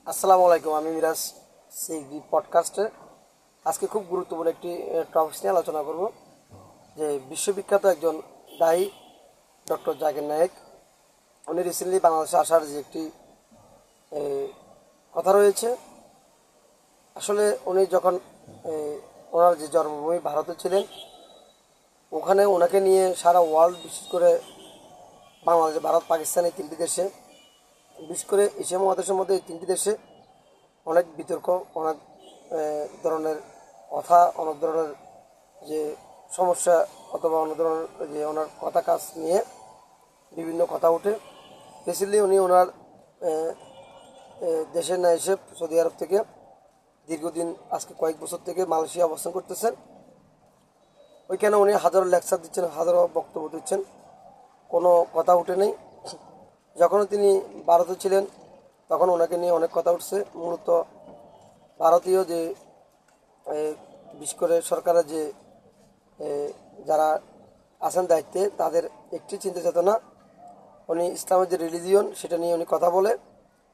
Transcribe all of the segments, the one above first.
আসসালামু আলাইকুম। আমি মিরাজ সিগি পডকাস্টে আজকে খুব গুরুত্বপূর্ণ একটি টপিক নিয়ে আলোচনা করব, যে বিশ্ববিখ্যাত একজন দায়ী ডক্টর জাকির নায়েক। উনি রিসেন্টলি বাংলাদেশে আসার যে একটি এ, কথা রয়েছে, আসলে উনি যখন এ, ওনার যে জন্মভূমি ভারতে ছিলেন, ওখানে ওনাকে নিয়ে সারা ওয়ার্ল্ড, বিশেষ করে বাংলাদেশ, ভারত, পাকিস্তান, এই তিনটি দেশে, বিশেষ করে এশিয়া মহাদেশের মধ্যে এই তিনটি দেশে অনেক বিতর্ক, অনেক ধরনের কথা, অনেক ধরনের যে সমস্যা অথবা অনেক ধরনের যে ওনার কথা কাজ নিয়ে বিভিন্ন কথা ওঠে। রিসেন্টলি উনি ওনার দেশে না এসে সৌদি আরব থেকে দীর্ঘদিন, আজকে কয়েক বছর থেকে মালয়েশিয়া অবস্থান করতেছেন। ওইখানে উনি হাজারো লেকচার দিচ্ছেন, হাজারো বক্তব্য দিচ্ছেন, কোনো কথা উঠে নেই। যখন তিনি ভারতে ছিলেন তখন ওনাকে নিয়ে অনেক কথা উঠছে। মূলত ভারতীয় যে বিশেষ করে সরকারের যে যারা আছেন দায়িত্বে, তাদের একটি চিন্তা চেতনা, উনি ইসলামের যে রিলিজিয়ন সেটা নিয়ে উনি কথা বলে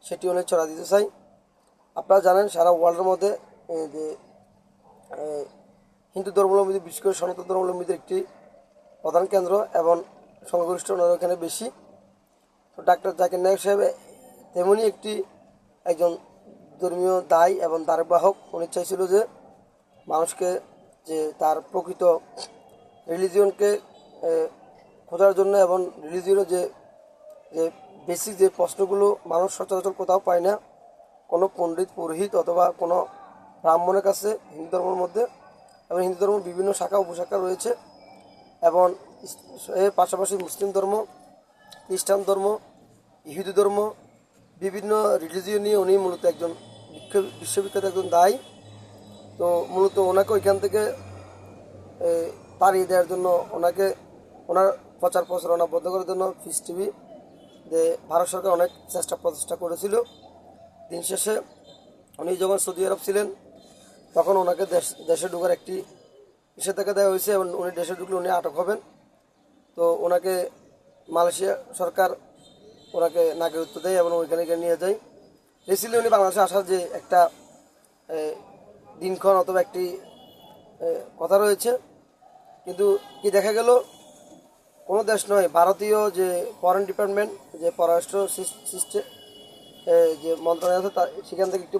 সেটি উনি ছড়া দিতে চাই। আপনারা জানেন সারা ওয়ার্ল্ডের মধ্যে যে হিন্দু ধর্মাবলম্বী, বিশেষ করে সনাতন ধর্মাবলম্বীদের একটি প্রধান কেন্দ্র এবং সংখ্যাগরিষ্ঠ ওনারা এখানে বেশি। তো ডাক্তার জাকির নায়েক সাহেব তেমনই একজন ধর্মীয় দায় এবং ধারবাহক। উনি চাইছিল যে মানুষকে, যে তার প্রকৃত রিলিজিয়নকে খোঁজার জন্য, এবং রিলিজিয়নের যে যে বেসিক যে প্রশ্নগুলো মানুষ সচরাচর কোথাও পায় না, কোনো পণ্ডিত, পুরোহিত অথবা কোনো ব্রাহ্মণের কাছে হিন্দু ধর্মের মধ্যে, এবং হিন্দু ধর্মের বিভিন্ন শাখা উপশাখা রয়েছে, এবং এর পাশাপাশি মুসলিম ধর্ম, খ্রিস্টান ধর্ম, ইহুদি ধর্ম, বিভিন্ন রিলিজিয়ন নিয়ে উনি মূলত একজন বিশ্ববিখ্যাত একজন দায়ী। তো মূলত ওনাকে ওইখান থেকে তাড়িয়ে দেওয়ার জন্য, ওনার প্রচার প্রচারণা বন্ধ করার জন্য পিস টিভি যে ভারত সরকার অনেক প্রচেষ্টা করেছিল। দিন শেষে উনি যখন সৌদি আরব ছিলেন তখন ওনাকে দেশে ঢোকার একটি নিষেধাজ্ঞা দেওয়া হয়েছে, এবং উনি দেশে ঢুকলে উনি আটক হবেন। তো ওনাকে মালয়েশিয়া সরকার ওনাকে নাগরিকত্ব দেয় এবং ওইখানে নিয়ে যায়। রিসেন্টলি উনি বাংলাদেশে আসার যে একটা দিনক্ষণ অথবা একটি কথা রয়েছে, কিন্তু কি দেখা গেল, কোনো দেশ নয়, ভারতীয় যে ফরেন ডিপার্টমেন্ট, যে পররাষ্ট্র সিস্টেম যে মন্ত্রণালয় আছে, সেখান থেকে একটু